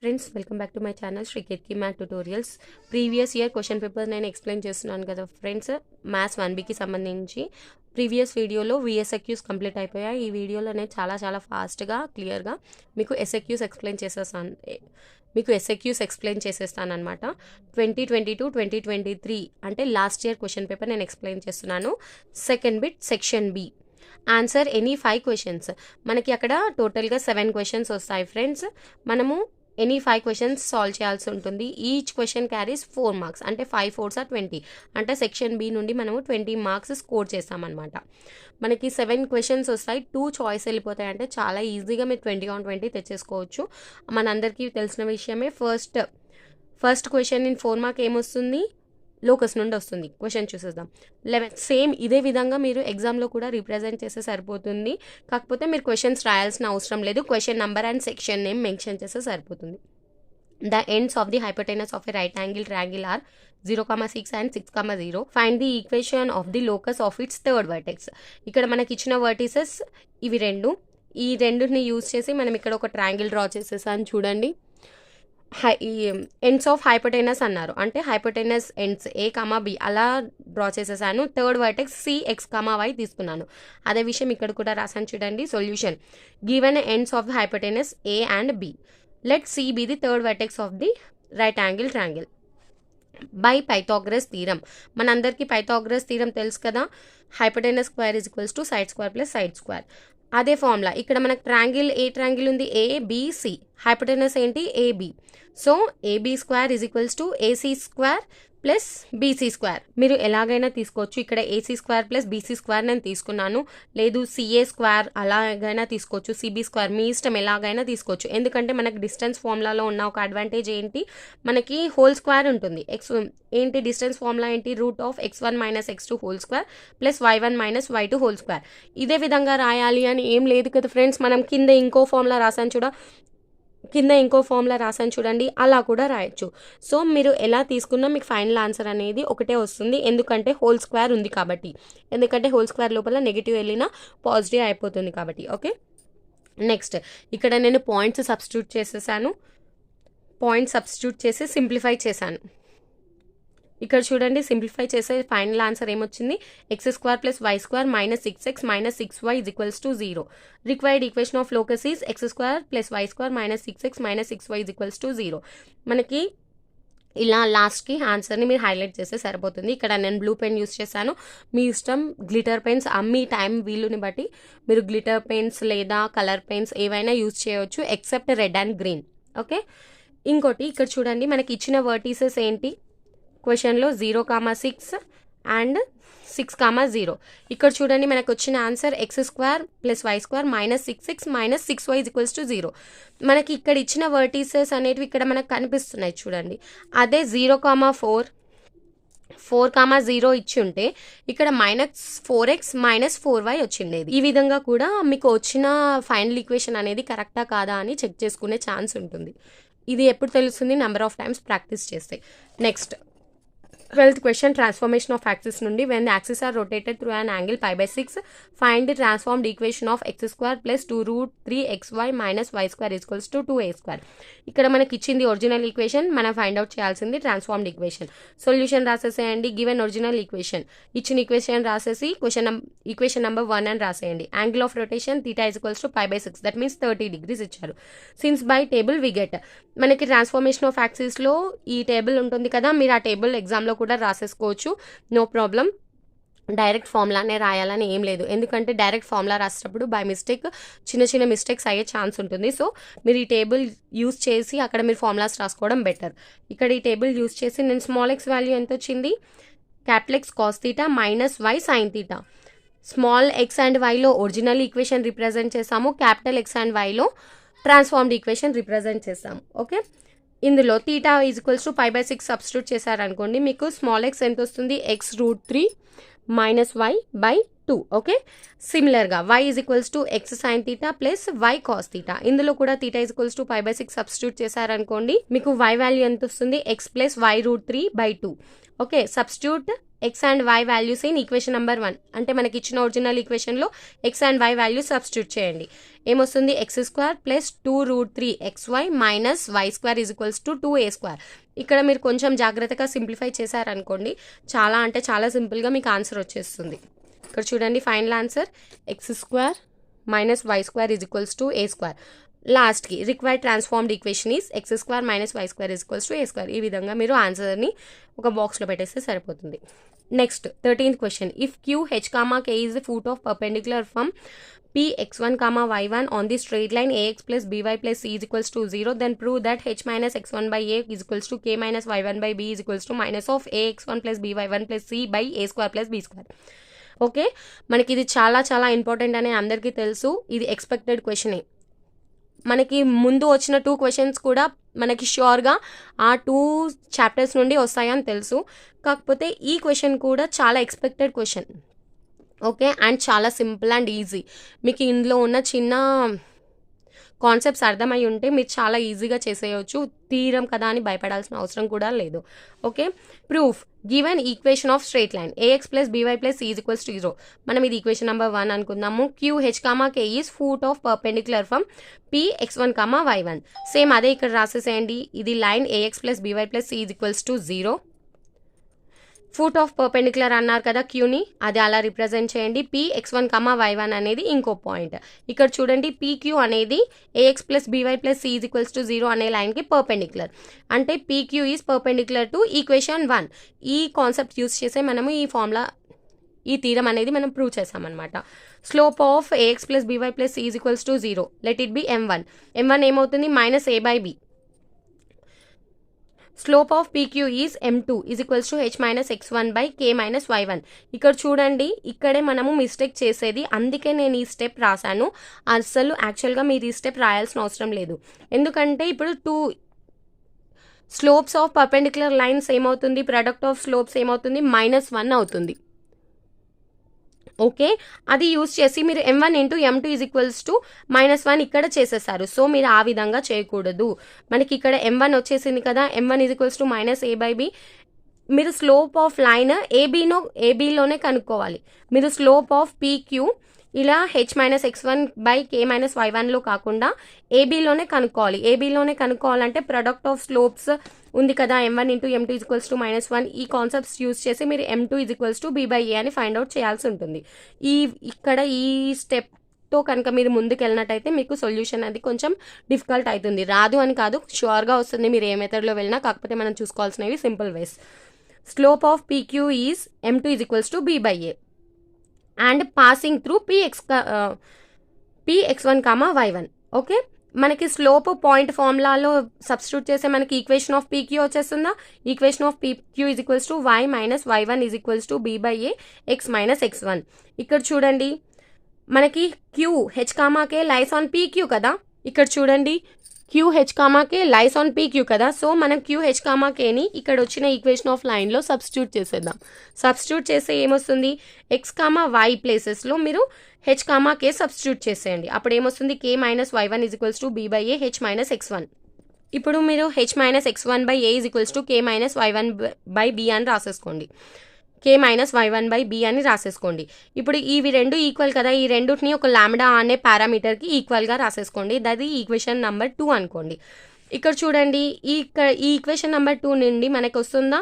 Friends welcome back to my channel Shri Ketki math tutorials. Previous year question paper నేను explain చేస్తున్నాను కదా friends, maths 1Bకి సంబంధించి previous వీడియోలో VSQs complete అయిపోయాయి. ఈ వీడియోలో నేను చాలా ఫాస్ట్గా క్లియర్గా మీకు SQs ఎక్స్ప్లెయిన్ చేసేస్తాను అనమాట. 2022-2023 అంటే లాస్ట్ ఇయర్ క్వశ్చన్ పేపర్ నేను ఎక్స్ప్లెయిన్ చేస్తున్నాను. Second bit section B, answer any 5 questions. మనకి అక్కడ టోటల్గా 7 క్వశ్చన్స్ వస్తాయి ఫ్రెండ్స్. మనము ఎనీ 5 క్వశ్చన్స్ సాల్వ్ చేయాల్సి ఉంటుంది. ఈచ్ క్వశ్చన్ క్యారీస్ 4 మార్క్స్, అంటే 5 4s are 20. అంటే సెక్షన్ బి నుండి మనము 20 మార్క్స్ స్కోర్ చేస్తామన్నమాట. మనకి 7 క్వశ్చన్స్ వస్తాయి, 2 చాయిస్ వెళ్ళిపోతాయి. అంటే చాలా ఈజీగా మీరు 20/20 తెచ్చేసుకోవచ్చు. మనందరికీ తెలిసిన విషయమే. ఫస్ట్ క్వశ్చన్ ఇన్ 4 మార్క్ ఏమొస్తుంది? లోకస్ నుండి వస్తుంది. క్వశ్చన్ చూసేద్దాం. 11 సేమ్ ఇదే విధంగా మీరు ఎగ్జామ్లో కూడా రిప్రజెంట్ చేస్తే సరిపోతుంది. కాకపోతే మీరు క్వశ్చన్స్ రాయాల్సిన అవసరం లేదు. Question number and section name mention చేస్తే సరిపోతుంది. The ends of the hypotenuse of a right angle triangle are 0,6 and 6,0. Find the equation of the locus of its third vertex. ఇక్కడ మనకి ఇచ్చిన వర్టిసెస్ ఇవి రెండు. ఈ రెండుని యూజ్ చేసి మనం ఇక్కడ ఒక ట్రయాంగిల్ డ్రా చేసేసాను చూడండి. ఎండ్స్ ఆఫ్ హైపోటెనస్ అన్నారు, అంటే హైపోటెనస్ ఎండ్స్ A, B అలా డ్రా చేసేసాను. థర్డ్ వర్టెక్స్ CX,Y తీసుకున్నాను. అదే విషయం ఇక్కడ కూడా రాసాను చూడండి. Solution, given ends of the hypotenuse A and B, let C be the third vertex of the right angle triangle. By Pythagoras theorem. మనందరికీ పైథాగరస్ థీరం తెలుసు కదా. Hypotenuse square is equals to side square plus side square. అదే formula ఇక్కడ మనకు a triangle ఉంది ABC, hypotenuse ఏంటి AB. So AB square is equals to AC square plus BC square. మీరు ఎలాగైనా తీసుకోవచ్చు. ఇక్కడ AC square plus BC square నేను తీసుకున్నాను. లేదు CA స్క్వేర్ అలాగైనా తీసుకోవచ్చు. CB స్క్వేర్ మీ ఇష్టం, ఎలాగైనా తీసుకోవచ్చు. ఎందుకంటే మనకి డిస్టెన్స్ ఫార్ములాలో ఉన్న ఒక అడ్వాంటేజ్ ఏంటి, మనకి హోల్ స్క్వేర్ ఉంటుంది. ఏంటి డిస్టెన్స్ ఫార్ములా ఏంటి? √(x1 - x2) whole square plus y1 - y2 whole square. ఇదే విధంగా రాయాలి అని ఏం లేదు కదా ఫ్రెండ్స్. మనం కింద ఇంకో ఫార్ములా రాసాను చూడండి, అలా కూడా రాయొచ్చు. సో మీరు ఎలా తీసుకున్నా మీకు ఫైనల్ ఆన్సర్ అనేది ఒకటే వస్తుంది. ఎందుకంటే హోల్ స్క్వేర్ ఉంది కాబట్టి. ఎందుకంటే హోల్ స్క్వేర్ లోపల నెగిటివ్ వెళ్ళినా పాజిటివ్ అయిపోతుంది కాబట్టి. ఓకే, నెక్స్ట్ ఇక్కడ నేను పాయింట్స్ సబ్స్టిట్యూట్ చేసి సింప్లిఫై చేశాను. ఇక్కడ చూడండి, సింప్లిఫై చేసే ఫైనల్ ఆన్సర్ ఏమొచ్చింది? x² + y² - 6x - 6y = 0. Required equation of locus is x² + y² - 6x - 6y = 0. మనకి ఇలా లాస్ట్కి ఆన్సర్ని మీరు హైలైట్ చేస్తే సరిపోతుంది. ఇక్కడ నేను బ్లూ పెన్ యూస్ చేశాను. మీ ఇష్టం, గ్లిటర్ పెన్స్ మీ టైం వీలుని బట్టి మీరు గ్లిటర్ పెన్స్ లేదా కలర్ పెన్స్ ఏవైనా యూస్ చేయవచ్చు, except red and green. Okay, ఇంకోటి ఇక్కడ చూడండి, మనకి ఇచ్చిన వర్టిసెస్ ఏంటి క్వశ్చన్లో? 0,6 and 6,0. ఇక్కడ చూడండి, మనకు వచ్చిన answer x² + y² - 6x - 6y = 0. మనకి ఇక్కడ ఇచ్చిన వర్టిసెస్ అనేటివి ఇక్కడ మనకు కనిపిస్తున్నాయి చూడండి. అదే 0,4 4,0 ఇచ్చి ఉంటే ఇక్కడ -4x - 4y వచ్చిండేది. ఈ విధంగా కూడా మీకు వచ్చిన ఫైనల్ ఈక్వేషన్ అనేది కరెక్టా కాదా అని చెక్ చేసుకునే ఛాన్స్ ఉంటుంది. ఇది ఎప్పుడు తెలుస్తుంది? నెంబర్ ఆఫ్ టైమ్స్ ప్రాక్టీస్ చేస్తే. Next 12th question, transformation of axis నుండి when the axis are rotated through an angle π/6 find the transformed equation of x² + 2√3xy - y² = 2a². ఇక్కడ మనకి ఇచ్చింది ఒరిజినల్ ఈక్వేషన్, మనం ఫైండ్ అవుట్ చేయాల్సింది transformed equation. Solution రాసేసేయండి. Given original equation, ఇచ్చిన equation రాసేసి equation number 1 అని రాసేయండి. Angle of rotation θ = π/6, that means 30 degrees ఇచ్చారు. Since by table we get, మనకి ట్రాన్స్ఫర్మేషన్ ఆఫ్ యాక్సిస్లో ఈ టేబుల్ ఉంటుంది కదా, మీరు ఆ టేబుల్ ఎగ్జామ్లో కూడా రాసేసుకోవచ్చు, నో ప్రాబ్లం. డైరెక్ట్ ఫార్ములానే రాయాలని ఏం లేదు. ఎందుకంటే డైరెక్ట్ ఫార్ములా రాసేటప్పుడు బై మిస్టేక్ చిన్న మిస్టేక్స్ అయ్యే ఛాన్స్ ఉంటుంది. సో మీరు ఈ టేబుల్ యూస్ చేసి అక్కడ మీరు ఫార్ములాస్ రాసుకోవడం బెటర్. ఇక్కడ ఈ టేబుల్ యూస్ చేసి నేను స్మాల్ x వాల్యూ ఎంత వచ్చింది? X cos θ - y sin θ. Small x and వైలో ఒరిజినల్ ఈక్వేషన్ రిప్రజెంట్ చేసాము, క్యాపిటల్ X అండ్ వైలో ట్రాన్స్ఫార్మ్డ్ ఈక్వేషన్ రిప్రజెంట్ చేసాము. ఓకే, ఇందులో θ = π/6 సబ్స్టిట్యూట్ చేశారనుకోండి, మీకు స్మాల్ x ఎంత వస్తుంది? x√3 - y/2 2. ఓకే, సిమిలర్గా y is equals to x sine theta plus y cos theta. ఇందులో కూడా theta is equals to π/6 substitute చేశారనుకోండి, మీకు y వాల్యూ ఎంత వస్తుంది, x plus y√3/2. Okay, substitute x and y values in equation number 1. అంటే మనకి ఇచ్చిన ఒరిజినల్ ఈక్వేషన్లో x and y values substitute చేయండి. ఏమొస్తుంది, x² plus 2√3xy minus y² is equals to 2a². ఇక్కడ మీరు కొంచెం జాగ్రత్తగా సింప్లిఫై చేశారనుకోండి, చాలా అంటే చాలా సింపుల్గా మీకు ఆన్సర్ వచ్చేస్తుంది. ఇక్కడ చూడండి, final answer x² minus y² is equals to a². లాస్ట్కి required transformed equation is x² minus y² is equals to a². ఈ విధంగా మీరు ఆన్సర్ని ఒక బాక్స్లో పెట్టేస్తే సరిపోతుంది. Next 13th question, if q h, k is the foot of perpendicular from p x1, y1 on the straight line ax plus by plus c is equals to 0, then prove that h minus x1 by a is equals to k minus y1 by b is equals to minus of ax1 plus by1 plus c by a² plus b². Okay, మనకి ఇది చాలా చాలా important అని అందరికీ తెలుసు. ఇది expected క్వశ్చనే. మనకి ముందు వచ్చిన 2 క్వశ్చన్స్ కూడా మనకి ష్యూర్గా ఆ 2 చాప్టర్స్ నుండి వస్తాయని తెలుసు. కాకపోతే ఈ క్వశ్చన్ కూడా చాలా ఎక్స్పెక్టెడ్ క్వశ్చన్. ఓకే, అండ్ చాలా సింపుల్ అండ్ ఈజీ. మీకు ఇందులో ఉన్న చిన్న కాన్సెప్ట్స్ అర్థమై ఉంటే మీరు చాలా ఈజీగా చేసేయచ్చు. తీరం కదా అని భయపడాల్సిన అవసరం కూడా లేదు. Okay, proof given equation of straight line ax plus by plus c is equals to 0. మనం ఇది ఈక్వేషన్ నెంబర్ 1 అనుకుందాము. qh, k is foot of perpendicular from p x1, y1. Same అదే ఇక్కడ రాసేసేయండి. ఇది line ax plus by plus c is equals to 0. Foot of perpendicular అన్నారు కదా క్యూని, అది అలా రిప్రజెంట్ చేయండి. p x1, y1 అనేది ఇంకో పాయింట్. ఇక్కడ చూడండి, pq అనేది ax plus by plus c is equals to 0 అనే లైన్కి పర్పెండిక్యులర్. అంటే pq is perpendicular to equation 1. ఈ కాన్సెప్ట్ యూస్ చేసే మనము ఈ ఫార్ములా, ఈ థీరం అనేది మనం ప్రూవ్ చేసామన్నమాట. Slope of ax plus by plus c is equals to 0, let it be m1. m1 ఏమవుతుంది, minus a/b. Slope of pq is m2 is equals to h minus x1 by k minus y1. ఇక్కడ చూడండి, ఇక్కడే మనము mistake చేసేది. అందుకే నేను ఈ step రాశాను. అసలు యాక్చువల్గా మీరు ఈ స్టెప్ రాయాల్సిన అవసరం లేదు. ఎందుకంటే ఇప్పుడు 2 స్లోప్స్ ఆఫ్ పర్పెండిక్యులర్ లైన్స్ ఏమవుతుంది, ప్రొడక్ట్ ఆఫ్ స్లోప్స్ ఏమవుతుంది, -1 అవుతుంది. ఓకే, అది యూజ్ చేసి మీరు m1 into m2 is equals to -1 ఇక్కడ చేసేసారు. సో మీరు ఆ విధంగా చేయకూడదు. మనకి ఇక్కడ m1 వచ్చేసింది కదా, m1 is equals to minus a/b. మీరు స్లోప్ ఆఫ్ లైన్ ఏబీలోనే కనుక్కోవాలి. మీరు స్లోప్ ఆఫ్ pq ఇలా h minus x1 by k minus y1లో కాకుండా ఏబీలోనే కనుక్కోవాలి. ఏబీలోనే కనుక్కోవాలంటే ప్రొడక్ట్ ఆఫ్ స్లోప్స్ ఉంది కదా, m1 into m2 is equals to -1. ఈ కాన్సెప్ట్స్ యూజ్ చేసి మీరు m2 is equals to b/a అని ఫైండ్ అవుట్ చేయాల్సి ఉంటుంది. ఇక్కడ ఈ స్టెప్తో కనుక మీరు ముందుకు వెళ్ళినట్టయితే మీకు సొల్యూషన్ అది కొంచెం డిఫికల్ట్ అవుతుంది. రాదు అని కాదు, షూర్గా వస్తుంది మీరు ఏ మెథడ్లో వెళ్ళినా. కాకపోతే మనం చూసుకోవాల్సినవి simple ways. Slope of pq is m2 is equals to b/a and passing through px1, y1. Okay, మనకి స్లోప్ పాయింట్ ఫార్ములాలో సబ్స్టిట్యూట్ చేస్తే మనకి ఈక్వేషన్ ఆఫ్ pq వచ్చేస్తుందా. Equation of pq is equals to y minus y1 is equals to b/a x minus x1. ఇక్కడ చూడండి, మనకి qh, k lies on pq కదా. ఇక్కడ చూడండి, qh, k lies on pq కదా. సో మనం qh, kని ఇక్కడ వచ్చిన ఈక్వేషన్ ఆఫ్ లైన్లో సబ్స్టిట్యూట్ చేసేద్దాం. సబ్స్టిట్యూట్ చేస్తే ఏమొస్తుంది, x, y ప్లేసెస్లో మీరు h, k సబ్స్టిట్యూట్ చేసేయండి. అప్పుడు ఏమొస్తుంది, k minus y1 is equals to b/a h minus x1. ఇప్పుడు మీరు h minus x1 by a is equals to k minus y1 by b అని రాసేసుకోండి. k minus y1 by b అని రాసేసుకోండి. ఇప్పుడు ఇవి రెండు ఈక్వల్ కదా, ఈ రెండుని ఒక లాంబ్డా అనే పారామీటర్కి ఈక్వల్గా రాసేసుకోండి. అది ఈక్వేషన్ నెంబర్ 2 అనుకోండి. ఇక్కడ చూడండి, ఈ ఈక్వేషన్ నెంబర్ 2 నుండి మనకు వస్తుందా,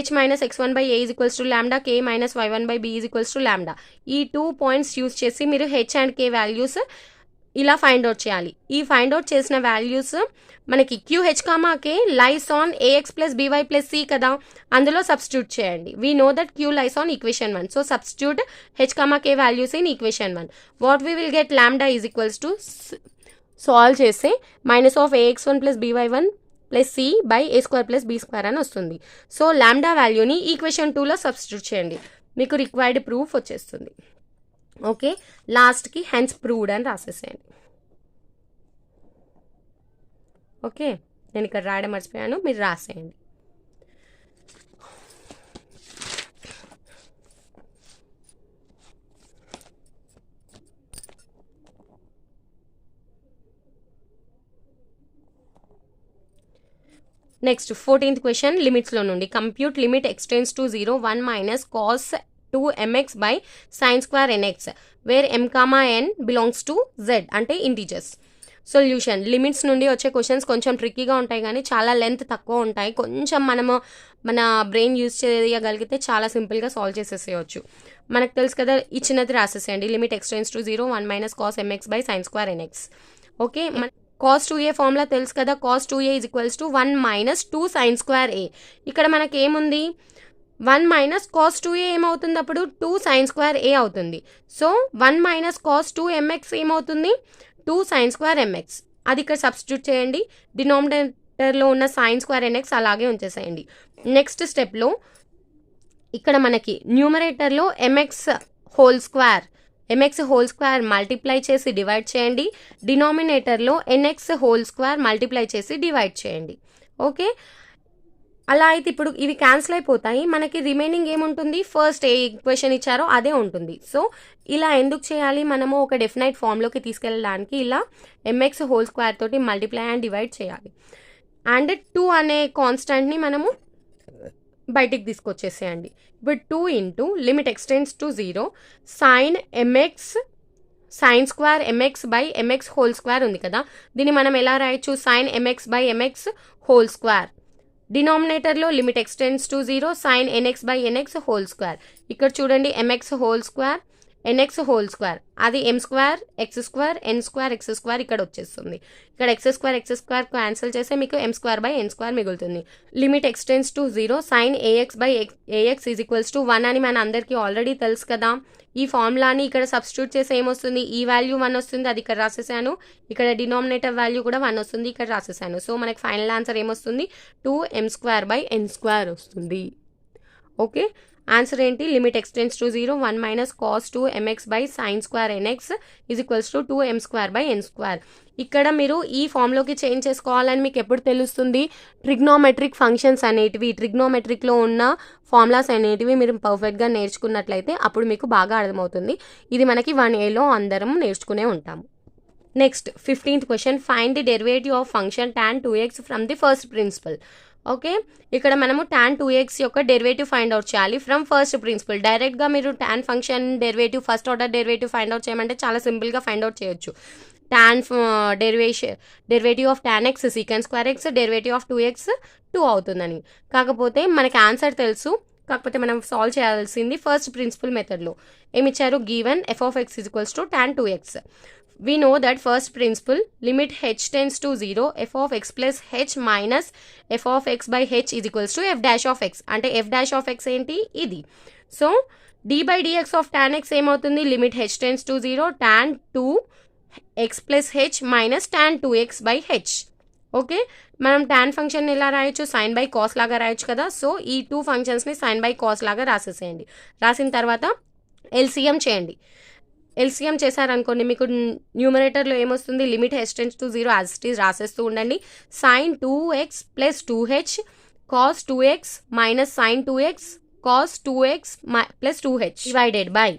h minus x1 by a is equals to lambda, k minus y1 by b is equals to lambda. ఈ 2 పాయింట్స్ యూజ్ చేసి మీరు h అండ్ k వాల్యూస్ ఇలా ఫైండ్ అవుట్ చేయాలి. ఈ ఫైండ్ అవుట్ చేసిన వాల్యూస్ మనకి qh, k lies on ax plus by plus c కదా, అందులో సబ్స్టిట్యూట్ చేయండి. We know that q lies on equation 1. So substitute h, k values in equation 1. What we will get, lambda is equals to solve చేస్తే minus of ax1 plus by1 plus c by a² plus b² అని వస్తుంది. So lambda వాల్యూని equation 2లో substitute చేయండి, మీకు required proof వచ్చేస్తుంది. Okay, లాస్ట్కి hence proved అని రాసేసేయండి. ఓకే, నేను ఇక్కడ రాయడం మర్చిపోయాను, మీరు రాసేయండి. నెక్స్ట్ 14th క్వశ్చన్ లిమిట్స్లో నుండి compute limit x tends to 0 1 minus cos 2mx by sine square nx where m, n belongs to z అంటే ఇంటీజర్స్. సొల్యూషన్ లిమిట్స్ నుండి వచ్చే క్వశ్చన్స్ కొంచెం ట్రిక్కీగా ఉంటాయి కానీ చాలా లెంత్ తక్కువ ఉంటాయి. కొంచెం మనము మన బ్రెయిన్ యూజ్ చేయగలిగితే చాలా సింపుల్గా సాల్వ్ చేసేసేయచ్చు. మనకు తెలుసు కదా, ఇచ్చినది రాసేసేయండి. Limit x tends to 0 1 minus cos mx by sine square nx. Okay, మన కాస్ 2a ఫార్ములా తెలుసు కదా, cos 2a is equals to 1 minus 2 sine square a. ఇక్కడ మనకి ఏముంది, 1 మైనస్ కాస్ 2a ఏమవుతుంది, అప్పుడు 2 సైన్ స్క్వేర్ a అవుతుంది. సో 1 మైనస్ కాస్ 2mx ఏమవుతుంది, 2 సైన్ స్క్వేర్ mx. అది ఇక్కడ సబ్స్టిట్యూట్ చేయండి. డినామినేటర్లో ఉన్న సైన్ స్క్వేర్ nx అలాగే ఉంచేసేయండి. నెక్స్ట్ స్టెప్లో ఇక్కడ మనకి న్యూమరేటర్లో mx హోల్ స్క్వేర్ మల్టిప్లై చేసి డివైడ్ చేయండి. డినామినేటర్లో nx హోల్ స్క్వేర్ మల్టిప్లై చేసి డివైడ్ చేయండి. ఓకే, అలా అయితే ఇప్పుడు ఇవి క్యాన్సిల్ అయిపోతాయి. మనకి రిమైనింగ్ ఏముంటుంది, ఫస్ట్ ఏ ఈక్వేషన్ ఇచ్చారో అదే ఉంటుంది. సో ఇలా ఎందుకు చేయాలి, మనము ఒక డెఫినైట్ ఫామ్లోకి తీసుకెళ్ళడానికి ఇలా mx హోల్ స్క్వేర్ తోటి మల్టిప్లై అండ్ డివైడ్ చేయాలి. అండ్ 2 అనే కాన్స్టెంట్ని మనము బయటికి తీసుకొచ్చేసేయండి. ఇప్పుడు 2 into limit x tends to 0 sine square mx by mx whole square ఉంది కదా, దీన్ని మనం ఎలా రాయొచ్చు, sine mx by mx whole square. డినామినేటర్లో limit x tends to 0 sine nx by nx whole square. ఇక్కడ చూడండి, mx whole square nx whole square, అది m square x square n square x square ఇక్కడ వచ్చేస్తుంది. ఇక్కడ x స్క్వేర్ క్యాన్సిల్ చేస్తే మీకు m square by n square మిగులుతుంది. Limit x tends to 0 sine ax by ax is equals to 1 అని మన అందరికీ ఆల్రెడీ తెలుసు కదా. ఈ ఫార్ములాని ఇక్కడ సబ్స్టిట్యూట్ చేస్తే ఏమొస్తుంది, ఈ వాల్యూ 1 వస్తుంది, అది ఇక్కడ రాసేసాను. ఇక్కడ డినామినేటర్ వాల్యూ కూడా 1 వస్తుంది, ఇక్కడ రాసేసాను. సో మనకి ఫైనల్ ఆన్సర్ ఏమొస్తుంది, 2m square by n square వస్తుంది. ఓకే, ఆన్సర్ ఏంటి, limit x tends to 0 1 minus cos 2mx by sine square nx is equals to 2m square by n square. ఇక్కడ మీరు ఈ ఫామ్లోకి చేంజ్ చేసుకోవాలని మీకు ఎప్పుడు తెలుస్తుంది, ట్రిగ్నోమెట్రిక్ ఫంక్షన్స్ అనేటివి, ట్రిగ్నోమెట్రిక్లో ఉన్న ఫార్ములాస్ అనేటివి మీరు పర్ఫెక్ట్గా నేర్చుకున్నట్లయితే అప్పుడు మీకు బాగా అర్థమవుతుంది. ఇది మనకి 1Aలో అందరం నేర్చుకునే ఉంటాము. Next 15th question, find the derivative of function tan 2x from the first principle. Okay, ఇక్కడ మనము tan 2x యొక్క డెరివేటివ్ ఫైండ్ అవుట్ చేయాలి ఫ్రమ్ ఫస్ట్ ప్రిన్సిపల్. డైరెక్ట్గా మీరు tan function derivative first order derivative find out చేయమంటే చాలా సింపుల్గా find out చేయొచ్చు. Derivative of tan x secant square x, derivative of 2x 2 అవుతుందని. కాకపోతే మనకి ఆన్సర్ తెలుసు, కాకపోతే మనం సాల్వ్ చేయాల్సింది ఫస్ట్ ప్రిన్సిపల్ మెథడ్లో. ఏమిచ్చారు, given f of x is equals to tan 2x. We know that first principle, limit h tends to 0 f of x plus h minus f of x by h is equals to f dash of x. అంటే f dash of x ఏంటి, ఇది. So d by dx of tan x ఏమవుతుంది, limit h tends to 0 tan 2x plus h minus tan 2x by h. Okay, మనం tan function ఎలా రాయొచ్చు, sign by cos లాగా రాయొచ్చు కదా. సో ఈ 2 ఫంక్షన్స్ని సైన్ బై కాస్ లాగా రాసేసేయండి. రాసిన తర్వాత ఎల్సిఎం చేయండి. ఎల్సిఎం చేశారనుకోండి, మీకు న్యూమరేటర్లో ఏమొస్తుంది, limit h tends to 0 as it is రాసేస్తూ ఉండండి. Sine 2x plus 2h cos 2x minus sine 2x cos 2x plus 2h divided by,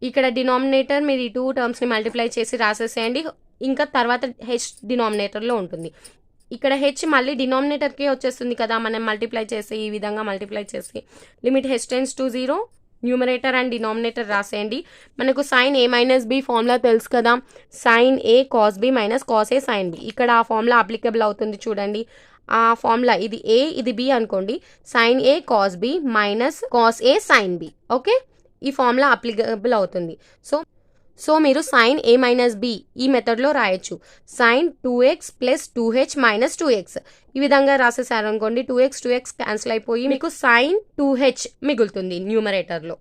ఇక్కడ డినామినేటర్ మీరు ఈ 2 టర్మ్స్ని మల్టిప్లై చేసి రాసేసేయండి. ఇంకా తర్వాత h డినామినేటర్లో ఉంటుంది. ఇక్కడ h మళ్ళీ డినామినేటర్కే వచ్చేస్తుంది కదా, మనం మల్టిప్లై చేసి ఈ విధంగా మల్టిప్లై చేసి limit h tends to 0 numerator and denominator రాసేయండి. మనకు sine a minus b formula తెలుసు కదా, sine a cos b minus cos a sine b. ఇక్కడ ఆ ఫార్ములా అప్లికబుల్ అవుతుంది చూడండి. ఆ ఫార్ములా ఇది a ఇది b అనుకోండి, sine a cos b minus cos a sine b. Okay, ఈ ఫార్ములా అప్లికబుల్ అవుతుంది. సో మీరు సైన్ a మైనస్ b ఈ మెథడ్లో రాయొచ్చు. Sign 2x plus 2h minus 2x ఈ విధంగా రాసేసారు అనుకోండి, 2x క్యాన్సిల్ అయిపోయి మీకు సైన్ 2h మిగులుతుంది న్యూమరేటర్లో.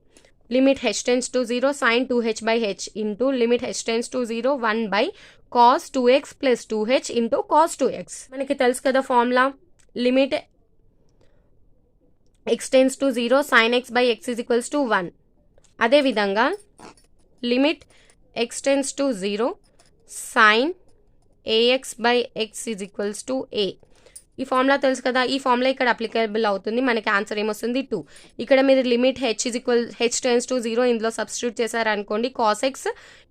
Limit h tends to 0 sine 2h by h into limit h tends to 0 1 by cos 2x plus 2h into cos 2x. మనకి తెలుసు కదా formula, limit x tends to 0 sine x by x is equals to 1. అదేవిధంగా limit x tends to 0 sin ax by x is equals to a. ఈ formula తెలుసు కదా, ఈ formula ఇక్కడ applicable అవుతుంది. మనకి ఆన్సర్ ఏమొస్తుంది 2. ఇక్కడ మీరు లిమిట్ h tends to 0 ఇందులో సబ్స్టిట్యూట్ చేశారనుకోండి, cos x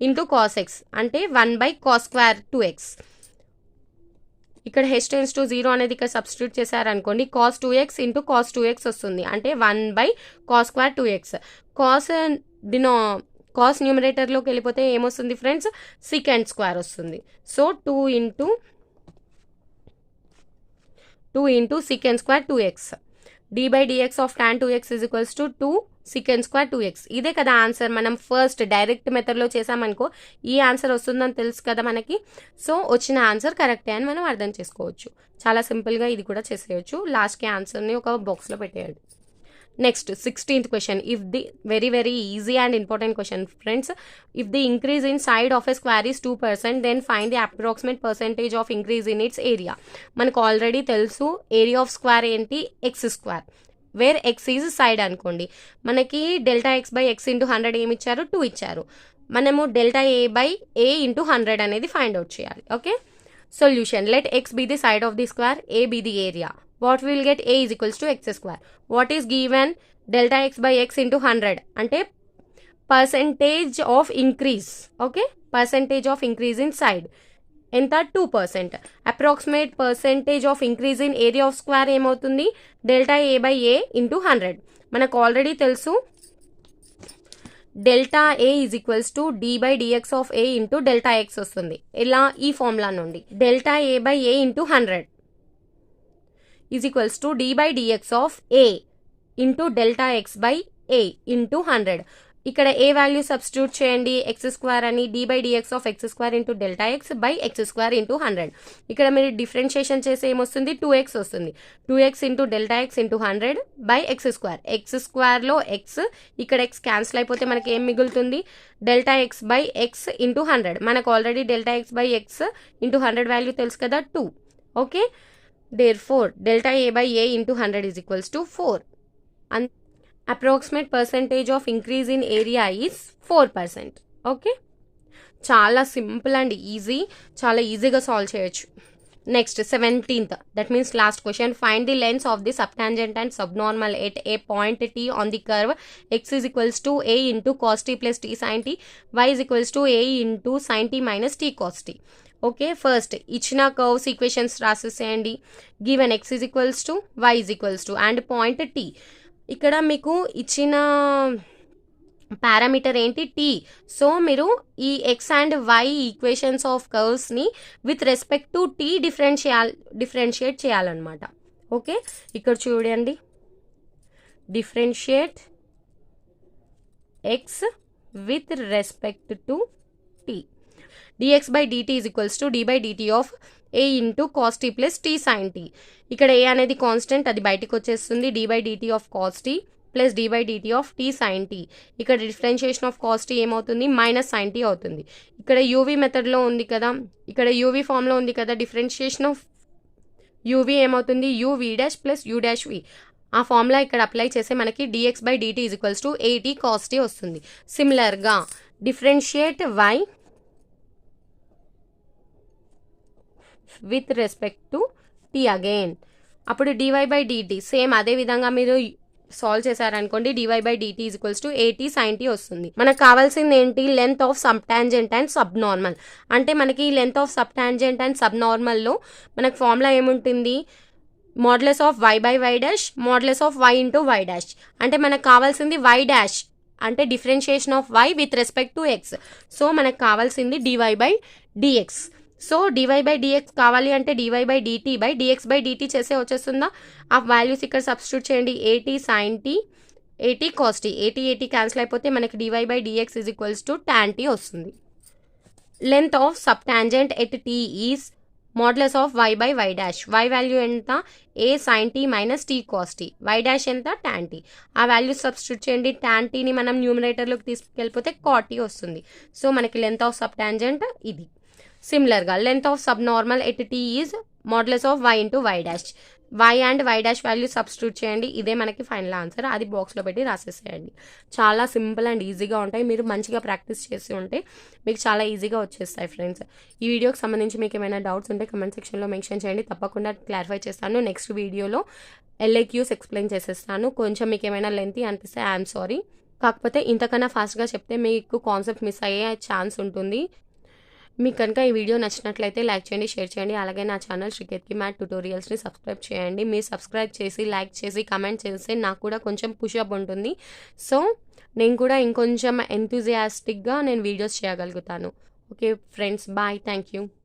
into cos x అంటే 1 బై కాస్ స్క్వేర్ 2x. ఇక్కడ h టెన్స్ టు 0 అనేది ఇక్కడ సబ్స్టిట్యూట్ చేశారనుకోండి cos 2x into cos 2x వస్తుంది. అంటే 1/cos స్క్వేర్ 2x. కాస్ న్యూమరేటర్లోకి వెళ్ళిపోతే ఏమొస్తుంది ఫ్రెండ్స్, secant స్క్వేర్ వస్తుంది. So 2 into secant square 2x. d/dx of tan 2x is equals to 2 secant square 2x. ఇదే కదా ఆన్సర్. మనం ఫస్ట్ డైరెక్ట్ మెథడ్లో చేసామనుకో ఈ ఆన్సర్ వస్తుందని తెలుసు కదా మనకి. సో వచ్చిన ఆన్సర్ కరెక్టే అని మనం అర్థం చేసుకోవచ్చు. చాలా సింపుల్గా ఇది కూడా చేసేయచ్చు. లాస్ట్కి ఆన్సర్ని ఒక బాక్స్లో పెట్టేయండి. Next 16th question. If the very very easy and important question friends. If the increase in side of a square is 2%, then find the approximate percentage of increase in its area. మనకు already తెలుసు area of square ఏంటి, x square, where x is side అనుకోండి. మనకి Δx/x into 100 ఏమి ఇచ్చారు, 2 ఇచ్చారు. మనము Δa/a into 100 అనేది ఫైండ్ అవుట్ చేయాలి. Okay, solution. Let X be the side of the square, a be the area. What we will get, a is equals to x square. What is given, Δx/x into 100 అంటే percentage of increase. Okay, percentage of increase in side ఎంత, 2%. Approximate percentage of increase in area of square ఏమవుతుంది, Δa/a into 100. మనకు already తెలుసు Δa is equals to d/dx of a into Δx వస్తుంది. ఇలా ఈ formula నుండి Δa/a into 100 is equals to d/dx of a into Δx/a into 100. ఇక్కడ a value substitute చేయండి, X square అని, d/dx of x square into Δx/x square into 100. ఇక్కడ మీరు differentiation చేస్తే ఏమొస్తుంది, 2x వస్తుంది. 2x into Δx into 100 by x square. x స్క్వేర్లో x, ఇక్కడ x cancel అయిపోతే మనకి ఏం మిగులుతుంది, Δx/x into 100. మనకు ఆల్రెడీ Δx/x into 100 వాల్యూ తెలుసు కదా, 2. Okay, therefore Δa/a into 100 is equals to 4. And approximate percentage of increase in area is 4%. Okay, చాలా simple and easy, చాలా ఈజీగా సాల్వ్ చేయొచ్చు. Next 17th, that means last question. Find the length of the subtangent and subnormal at a point t on the curve x is equals to a into cos t plus t sin t, y is equals to a into sin t minus t cos t. Okay, first ఇచ్చిన curves equations రాసేసేయండి. Given x is equals to, y is equals to and point t. ఇక్కడ మీకు ఇచ్చిన parameter ఏంటి, t. So మీరు ఈ x అండ్ y equations of కర్వ్స్ని with respect to t differentiate చేయాలన్నమాట. ఓకే, ఇక్కడ చూడండి, differentiate x with respect to t. dx/dt is equals to d/dt of a into cos t plus t sin t. ఇక్కడ a అనేది constant, అది బయటికి వచ్చేస్తుంది. d/dt of cos t plus d/dt of t sin t. ఇక్కడ differentiation of cos t ఏమవుతుంది, minus sin t అవుతుంది. ఇక్కడ uv మెథడ్లో ఉంది కదా, ఇక్కడ uv ఫామ్లో ఉంది కదా, డిఫరెన్షియేషన్ ఆఫ్ uv ఏమవుతుంది, uv dash plus u dash v. ఆ ఫార్ములా ఇక్కడ అప్లై చేస్తే మనకి dx/dt is equals to 80 cos t వస్తుంది. సిమిలర్గా differentiate y with respect to t again. అప్పుడు dy/dt సేమ్ అదే విధంగా మీరు సాల్వ్ చేశారనుకోండి, dy/dt is equals to 80 sin t వస్తుంది. మనకు కావాల్సింది ఏంటి, length of sub tangent and sub normal. అంటే మనకి length of sub tangent and sub నార్మల్లో మనకు ఫార్ములా ఏముంటుంది, modulus of y/y dash modulus of y into y dash. అంటే మనకు కావాల్సింది y డాష్ అంటే differentiation of y with respect to x. So మనకు కావాల్సింది dy/dx. సో dy/dx కావాలి అంటే dy/dt/dx/dt చేసే వచ్చేస్తుందా. ఆ వాల్యూస్ ఇక్కడ సబ్స్టిట్యూట్ చేయండి, 80 sin t 80 cos t. 80 cancel అయిపోతే మనకి dy/dx is equals to tan t వస్తుంది. Length of sub tangent at t is modulus of y/y dash. y value ఎంత, a sin t minus t cos t. y dash ఎంత, tan t. ఆ value substitute చేయండి. tan tని మనం న్యూమరేటర్లోకి తీసుకెళ్ళిపోతే cot t వస్తుంది. So మనకి length of sub tangent ఇది. సిమిలర్గా length of sub normal at t is modulus of y into y dash. y and y dash value substitute చేయండి. ఇదే మనకి ఫైనల్ ఆన్సర్. అది బాక్స్లో పెట్టి రాసేసేయండి. చాలా సింపుల్ అండ్ ఈజీగా ఉంటాయి. మీరు మంచిగా ప్రాక్టీస్ చేసి ఉంటే మీకు చాలా ఈజీగా వచ్చేస్తాయి ఫ్రెండ్స్. ఈ వీడియోకి సంబంధించి మీకు ఏమైనా డౌట్స్ ఉంటే కమెంట్ సెక్షన్లో మెన్షన్ చేయండి. తప్పకుండా క్లారిఫై చేస్తాను. నెక్స్ట్ వీడియోలో LAQs ఎక్స్ప్లెయిన్ చేసేస్తాను. కొంచెం మీకు ఏమైనా లెంతీ అనిపిస్తే ఐఎమ్ సారీ. కాకపోతే ఇంతకన్నా ఫాస్ట్గా చెప్తే మీకు కాన్సెప్ట్ మిస్ అయ్యే ఛాన్స్ ఉంటుంది. మీకు కనుక ఈ వీడియో నచ్చినట్లయితే లైక్ చేయండి, షేర్ చేయండి. అలాగే నా ఛానల్ శ్రీకేత్కి మ్యాథ్ ట్యుటోరియల్స్ని సబ్స్క్రైబ్ చేయండి. మీరు సబ్స్క్రైబ్ చేసి, లైక్ చేసి, కమెంట్ చేస్తే నాకు కూడా కొంచెం పుషప్ ఉంటుంది. సో నేను కూడా ఇంకొంచెం ఎంతూజియాస్టిక్గా నేను వీడియోస్ చేయగలుగుతాను. Okay friends, bye, thank you.